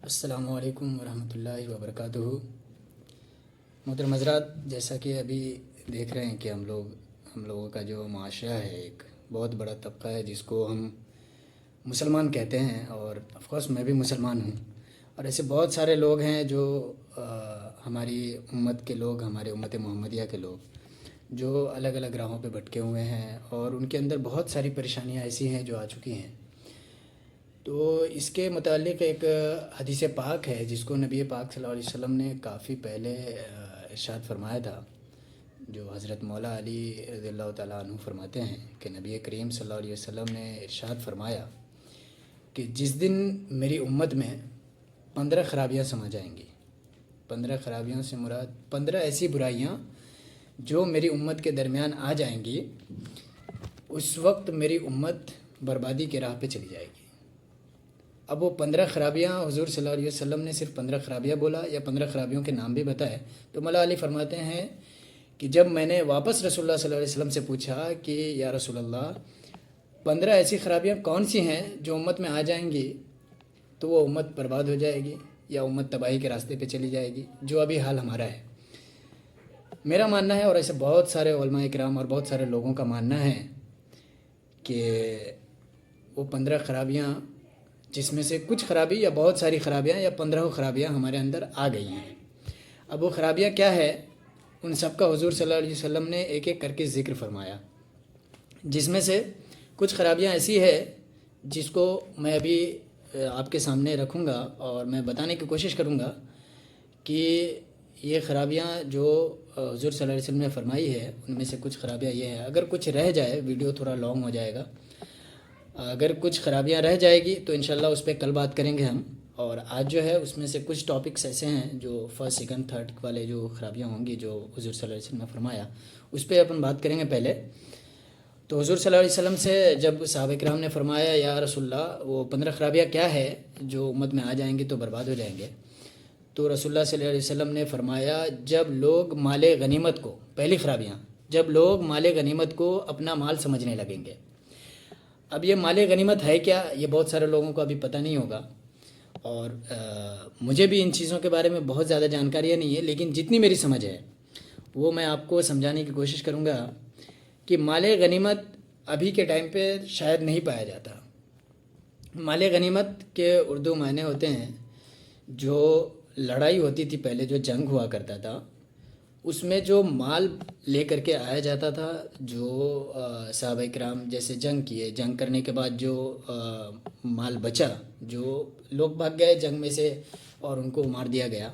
السلام علیکم ورحمۃ اللہ وبرکاتہ۔ محترم حضرات، جیسا کہ ابھی دیکھ رہے ہیں کہ ہم لوگوں کا جو معاشرہ ہے، ایک بہت بڑا طبقہ ہے جس کو ہم مسلمان کہتے ہیں، اور آف کورس میں بھی مسلمان ہوں، اور ایسے بہت سارے لوگ ہیں جو ہماری امت کے لوگ، ہمارے امت محمدیہ کے لوگ جو الگ الگ راہوں پہ بھٹکے ہوئے ہیں، اور ان کے اندر بہت ساری پریشانیاں ایسی ہیں جو آ چکی ہیں۔ تو اس کے متعلق ایک حدیث پاک ہے جس کو نبی پاک صلی اللہ علیہ وسلم نے کافی پہلے ارشاد فرمایا تھا، جو حضرت مولا علی رضی اللہ تعالیٰ عنہ فرماتے ہیں کہ نبی کریم صلی اللہ علیہ وسلم نے ارشاد فرمایا کہ جس دن میری امت میں 15 خرابیاں سما جائیں گی، 15 خرابیوں سے مراد 15 ایسی برائیاں جو میری امت کے درمیان آ جائیں گی، اس وقت میری امت بربادی کے راہ پہ چلی جائے گی۔ اب وہ 15 خرابیاں، حضور صلی اللہ علیہ وسلم نے صرف 15 خرابیاں بولا یا 15 خرابیوں کے نام بھی بتائے؟ تو مولا علی فرماتے ہیں کہ جب میں نے واپس رسول اللہ صلی اللہ علیہ وسلم سے پوچھا کہ یا رسول اللہ 15 ایسی خرابیاں کون سی ہیں جو امت میں آ جائیں گی تو وہ امت برباد ہو جائے گی یا امت تباہی کے راستے پہ چلی جائے گی، جو ابھی حال ہمارا ہے؟ میرا ماننا ہے، اور ایسے بہت سارے علماء کرام اور بہت سارے لوگوں کا ماننا ہے کہ وہ 15 خرابیاں، جس میں سے کچھ خرابی یا بہت ساری خرابیاں یا 15 خرابیاں ہمارے اندر آ گئی ہیں۔ اب وہ خرابیاں کیا ہے، ان سب کا حضور صلی اللہ علیہ وسلم نے ایک ایک کر کے ذکر فرمایا، جس میں سے کچھ خرابیاں ایسی ہے جس کو میں ابھی آپ کے سامنے رکھوں گا اور میں بتانے کی کوشش کروں گا کہ یہ خرابیاں جو حضور صلی اللہ علیہ وسلم نے فرمائی ہے، ان میں سے کچھ خرابیاں یہ ہیں۔ اگر کچھ رہ جائے، ویڈیو تھوڑا لانگ ہو جائے گا، اگر کچھ خرابیاں رہ جائے گی تو انشاءاللہ اس پہ کل بات کریں گے ہم، اور آج جو ہے اس میں سے کچھ ٹاپکس ایسے ہیں جو فرسٹ سیکنڈ تھرڈ والے جو خرابیاں ہوں گی جو حضور صلی اللہ علیہ وسلم نے فرمایا، اس پہ اپن بات کریں گے پہلے۔ تو حضور صلی اللہ علیہ وسلم سے جب صحابہ کرام نے فرمایا یا رسول اللہ وہ 15 خرابیاں کیا ہے جو امت میں آ جائیں گی تو برباد ہو جائیں گے، تو رسول اللہ صلی اللہ علیہ وسلم نے فرمایا جب لوگ مال غنیمت کو، پہلی خرابیاں، جب لوگ مال غنیمت کو اپنا مال سمجھنے لگیں گے۔ اب یہ مال غنیمت ہے کیا، یہ بہت سارے لوگوں کو ابھی پتہ نہیں ہوگا، اور مجھے بھی ان چیزوں کے بارے میں بہت زیادہ جانکاریاں نہیں ہے، لیکن جتنی میری سمجھ ہے وہ میں آپ کو سمجھانے کی کوشش کروں گا کہ مال غنیمت ابھی کے ٹائم پہ شاید نہیں پایا جاتا۔ مال غنیمت کے اردو معنی ہوتے ہیں جو لڑائی ہوتی تھی پہلے، جو جنگ ہوا کرتا تھا، اس میں جو مال لے کر کے آیا جاتا تھا، جو صحابہ کرام جیسے جنگ کیے، جنگ کرنے کے بعد جو مال بچا، جو لوگ بھاگ گئے جنگ میں سے اور ان کو مار دیا گیا،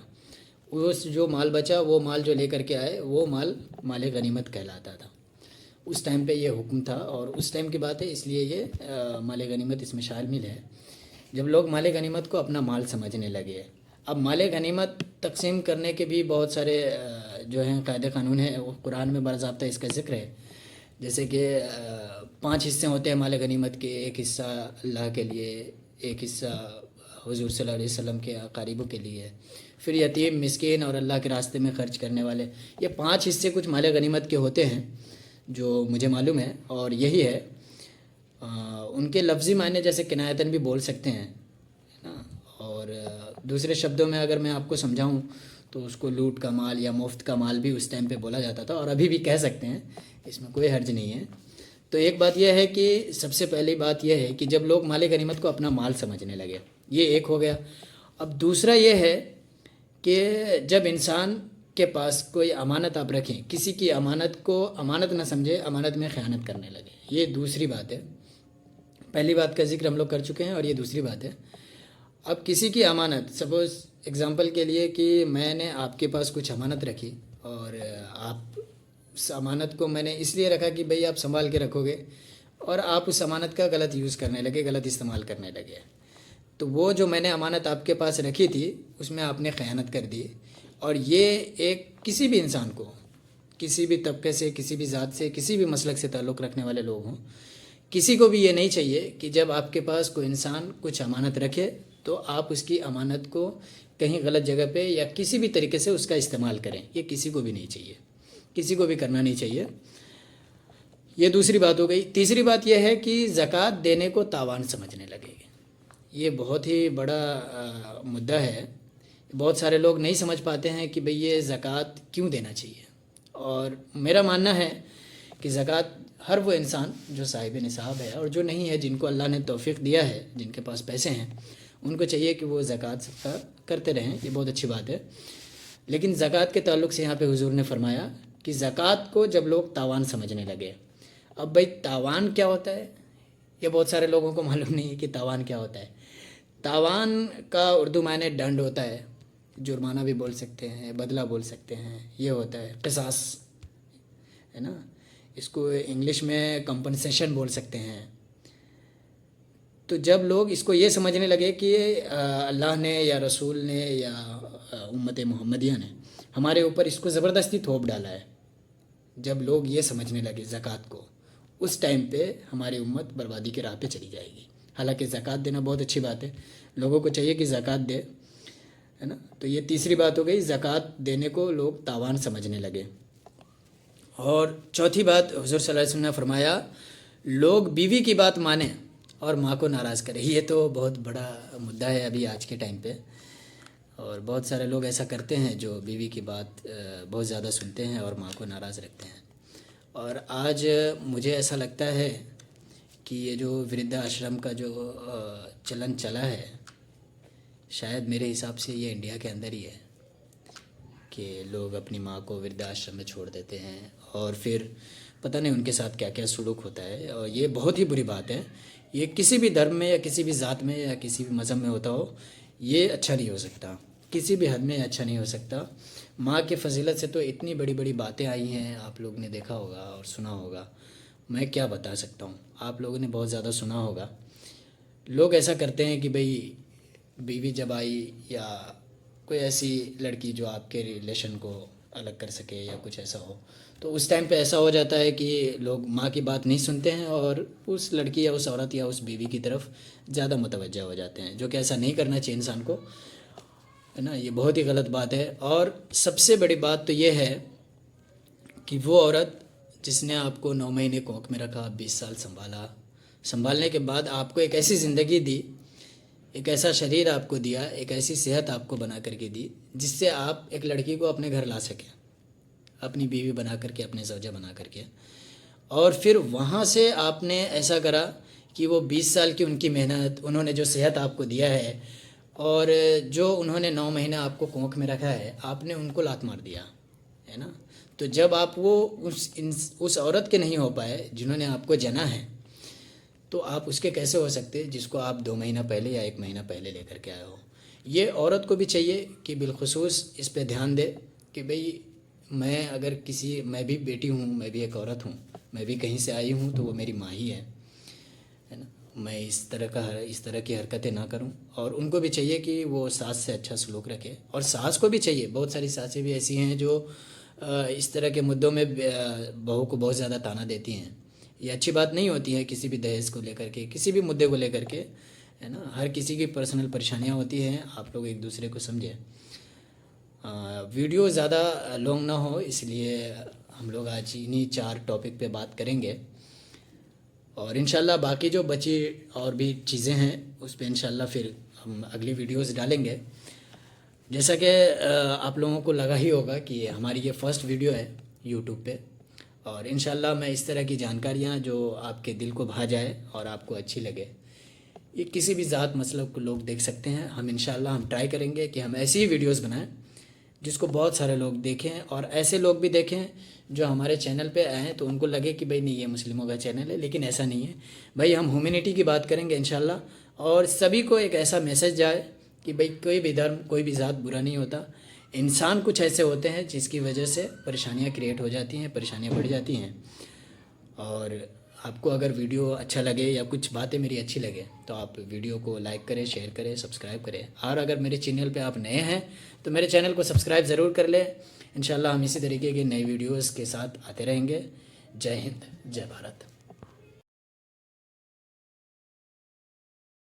اس جو مال بچا، وہ مال جو لے کر کے آئے، وہ مال غنیمت کہلاتا تھا۔ اس ٹائم پہ یہ حکم تھا، اور اس ٹائم کی بات ہے، اس لیے یہ مال غنیمت اس میں شامل ہے، جب لوگ مال غنیمت کو اپنا مال سمجھنے لگے۔ اب مال غنیمت تقسیم کرنے کے بھی بہت سارے جو ہیں قاعدے قانون ہیں، وہ قرآن میں باضابطہ اس کا ذکر ہے، جیسے کہ 5 حصے ہوتے ہیں مال غنیمت کے، ایک حصہ اللہ کے لیے، ایک حصہ حضور صلی اللہ علیہ وسلم کے اقاربوں کے لیے، پھر یتیم، مسکین اور اللہ کے راستے میں خرچ کرنے والے۔ یہ 5 حصے کچھ مال غنیمت کے ہوتے ہیں جو مجھے معلوم ہے، اور یہی ہے۔ ان کے لفظی معنی جیسے کنایتاً بھی بول سکتے ہیں نا، اور دوسرے شبدوں میں اگر میں آپ کو سمجھاؤں تو اس کو لوٹ کا مال یا مفت کا مال بھی اس ٹائم پہ بولا جاتا تھا، اور ابھی بھی کہہ سکتے ہیں، اس میں کوئی حرج نہیں ہے۔ تو ایک بات یہ ہے کہ سب سے پہلی بات یہ ہے کہ جب لوگ مال غنیمت کو اپنا مال سمجھنے لگے، یہ ایک ہو گیا۔ اب دوسرا یہ ہے کہ جب انسان کے پاس کوئی امانت آپ رکھیں، کسی کی امانت کو امانت نہ سمجھے، امانت میں خیانت کرنے لگے، یہ دوسری بات ہے۔ پہلی بات کا ذکر ہم لوگ کر چکے ہیں، اور یہ دوسری بات ہے۔ اب کسی کی امانت، سپوز اگزامپل کے لیے کہ میں نے آپ کے پاس کچھ امانت رکھی، اور آپ اس امانت کو میں نے اس لیے رکھا کہ بھئی آپ سنبھال کے رکھو گے، اور آپ اس امانت کا غلط یوز کرنے لگے، غلط استعمال کرنے لگے، تو وہ جو میں نے امانت آپ کے پاس رکھی تھی اس میں آپ نے خیانت کر دی۔ اور یہ ایک کسی بھی انسان کو، کسی بھی طبقے سے، کسی بھی ذات سے، کسی بھی مسلک سے تعلق رکھنے والے لوگ ہوں، کسی کو بھی یہ نہیں چاہیے کہ جب آپ کے پاس کوئی انسان کچھ امانت رکھے تو آپ اس کی امانت کو کہیں غلط جگہ پہ یا کسی بھی طریقے سے اس کا استعمال کریں، یہ کسی کو بھی نہیں چاہیے، کسی کو بھی کرنا نہیں چاہیے۔ یہ دوسری بات ہو گئی۔ تیسری بات یہ ہے کہ زکوٰۃ دینے کو تاوان سمجھنے لگے گے۔ یہ بہت ہی بڑا مدعا ہے. بہت سارے لوگ نہیں سمجھ پاتے ہیں کہ بھئی یہ زکوٰۃ کیوں دینا چاہیے. اور میرا ماننا ہے کہ زکوٰۃ ہر وہ انسان جو صاحب نصاب ہے اور جو نہیں ہے، جن کو اللہ نے توفیق دیا ہے، جن کے پاس پیسے ہیں، ان کو چاہیے کہ وہ زکوٰۃ صدقہ کرتے رہیں. یہ بہت اچھی بات ہے. لیکن زکوٰۃ کے تعلق سے یہاں پہ حضور نے فرمایا کہ زکوٰۃ کو جب لوگ تاوان سمجھنے لگے. اب بھائی تاوان کیا ہوتا ہے؟ یہ بہت سارے لوگوں کو معلوم نہیں ہے کہ تاوان کیا ہوتا ہے. تاوان کا اردو معنی ڈنڈ ہوتا ہے، جرمانہ بھی بول سکتے ہیں، بدلہ بول سکتے ہیں. یہ ہوتا ہے قصاص، ہے نا. اس کو انگلش میں کمپنسیشن بول سکتے ہیں. تو جب لوگ اس کو یہ سمجھنے لگے کہ اللہ نے یا رسول نے یا امت محمدیہ نے ہمارے اوپر اس کو زبردستی تھوپ ڈالا ہے، جب لوگ یہ سمجھنے لگے زکوٰۃ کو، اس ٹائم پہ ہماری امت بربادی کے راہ پہ چلی جائے گی. حالانکہ زکوٰۃ دینا بہت اچھی بات ہے، لوگوں کو چاہیے کہ زکوٰۃ دے، ہے نا. تو یہ تیسری بات ہو گئی، زکوٰۃ دینے کو لوگ تاوان سمجھنے لگے. اور چوتھی بات حضور صلی اللہ علیہ وسلم نے فرمایا، لوگ بیوی کی بات مانیں اور ماں کو ناراض کریں. یہ تو بہت بڑا مدعا ہے ابھی آج کے ٹائم پہ. اور بہت سارے لوگ ایسا کرتے ہیں جو بیوی کی بات بہت زیادہ سنتے ہیں اور ماں کو ناراض رکھتے ہیں. اور آج مجھے ایسا لگتا ہے کہ یہ جو وردھا آشرم کا جو چلن چلا ہے، شاید میرے حساب سے یہ انڈیا کے اندر ہی ہے کہ لوگ اپنی ماں کو وردھا آشرم میں چھوڑ دیتے ہیں اور پھر پتہ نہیں ان کے ساتھ کیا کیا سلوک ہوتا ہے. اور یہ بہت ہی بری بات ہے. یہ کسی بھی دھرم میں یا کسی بھی ذات میں یا کسی بھی مذہب میں ہوتا ہو، یہ اچھا نہیں ہو سکتا، کسی بھی حد میں اچھا نہیں ہو سکتا. ماں کے فضیلت سے تو اتنی بڑی بڑی باتیں آئی ہیں، آپ لوگ نے دیکھا ہوگا اور سنا ہوگا. میں کیا بتا سکتا ہوں، آپ لوگوں نے بہت زیادہ سنا ہوگا. لوگ ایسا کرتے ہیں کہ بھئی بیوی جب آئی یا کوئی ایسی لڑکی جو آپ کے ریلیشن کو الگ کر سکے یا کچھ ایسا ہو، تو اس ٹائم پہ ایسا ہو جاتا ہے کہ لوگ ماں کی بات نہیں سنتے ہیں اور اس لڑکی یا اس عورت یا اس بیوی کی طرف زیادہ متوجہ ہو جاتے ہیں، جو کہ ایسا نہیں کرنا چاہیے انسان کو، ہے نا. یہ بہت ہی غلط بات ہے. اور سب سے بڑی بات تو یہ ہے کہ وہ عورت جس نے آپ کو 9 مہینے کوکھ میں رکھا، 20 سال سنبھالنے کے بعد آپ کو ایک ایسی زندگی دی، ایک ایسا شریر آپ کو دیا، ایک ایسی صحت آپ کو بنا کر کے دی جس سے آپ ایک لڑکی کو اپنے گھر لا سکیں، اپنی بیوی بنا کر کے، اپنے زوجہ بنا کر کے. اور پھر وہاں سے آپ نے ایسا کرا کہ وہ 20 سال کی ان کی محنت، انہوں نے جو صحت آپ کو دیا ہے اور جو انہوں نے 9 مہینہ آپ کو کوکھ میں رکھا ہے، آپ نے ان کو لات مار دیا، ہے نا. تو جب آپ وہ اس عورت کے نہیں ہو پائے جنہوں نے آپ کو جنا ہے، تو آپ اس کے کیسے ہو سکتے جس کو آپ 2 مہینہ پہلے یا 1 مہینہ پہلے لے کر کے آئے ہو. یہ عورت کو بھی چاہیے کہ بالخصوص اس پہ دھیان دے کہ بھئی میں بھی بیٹی ہوں، میں بھی ایک عورت ہوں، میں بھی کہیں سے آئی ہوں، تو وہ میری ماں ہی ہے نا. میں اس طرح کی حرکتیں نہ کروں. اور ان کو بھی چاہیے کہ وہ ساس سے اچھا سلوک رکھے. اور ساس کو بھی چاہیے، بہت ساری ساسیں بھی ایسی ہیں جو اس طرح کے مدعوں میں بہو کو بہت زیادہ تانا دیتی ہیں. یہ اچھی بات نہیں ہوتی ہے کسی بھی دہیز کو لے کر کے، کسی بھی مدعے کو لے کر کے، ہے نا. ہر کسی کی پرسنل پریشانیاں ہوتی ہیں، آپ لوگ ایک دوسرے کو سمجھیں. ویڈیو زیادہ لانگ نہ ہو، اس لیے ہم لوگ آج انہی 4 ٹاپک پہ بات کریں گے. اور انشاءاللہ باقی جو بچی اور بھی چیزیں ہیں اس پہ انشاءاللہ پھر ہم اگلی ویڈیوز ڈالیں گے. جیسا کہ آپ لوگوں کو لگا ہی ہوگا کہ ہماری یہ فرسٹ ویڈیو ہے یوٹیوب پہ. اور انشاءاللہ میں اس طرح کی جانکاریاں جو آپ کے دل کو بھا جائے اور آپ کو اچھی لگے، یہ کسی بھی ذات مسلک کو لوگ دیکھ سکتے ہیں. ہم انشاءاللہ ہم ٹرائی کریں گے کہ ہم ایسی ہی ویڈیوز بنائیں جس کو بہت سارے لوگ دیکھیں، اور ایسے لوگ بھی دیکھیں جو ہمارے چینل پہ آئیں تو ان کو لگے کہ بھئی نہیں یہ مسلموں کا چینل ہے. لیکن ایسا نہیں ہے بھئی، ہم ہیومینٹی کی بات کریں گے انشاءاللہ. اور سبھی کو ایک ایسا میسج جائے کہ بھئی کوئی بھی دھرم، کوئی بھی ذات برا نہیں ہوتا. انسان کچھ ایسے ہوتے ہیں جس کی وجہ سے پریشانیاں کریٹ ہو جاتی ہیں، پریشانیاں بڑھ جاتی ہیں. اور آپ کو اگر ویڈیو اچھا لگے یا کچھ باتیں میری اچھی لگے تو آپ ویڈیو کو لائک کریں، شیئر کریں، سبسکرائب کریں. اور اگر میرے چینل پہ آپ نئے ہیں تو میرے چینل کو سبسکرائب ضرور کر لیں. انشاءاللہ ہم اسی طریقے کی نئی ویڈیوز کے ساتھ آتے رہیں گے. جے ہند، جے بھارت.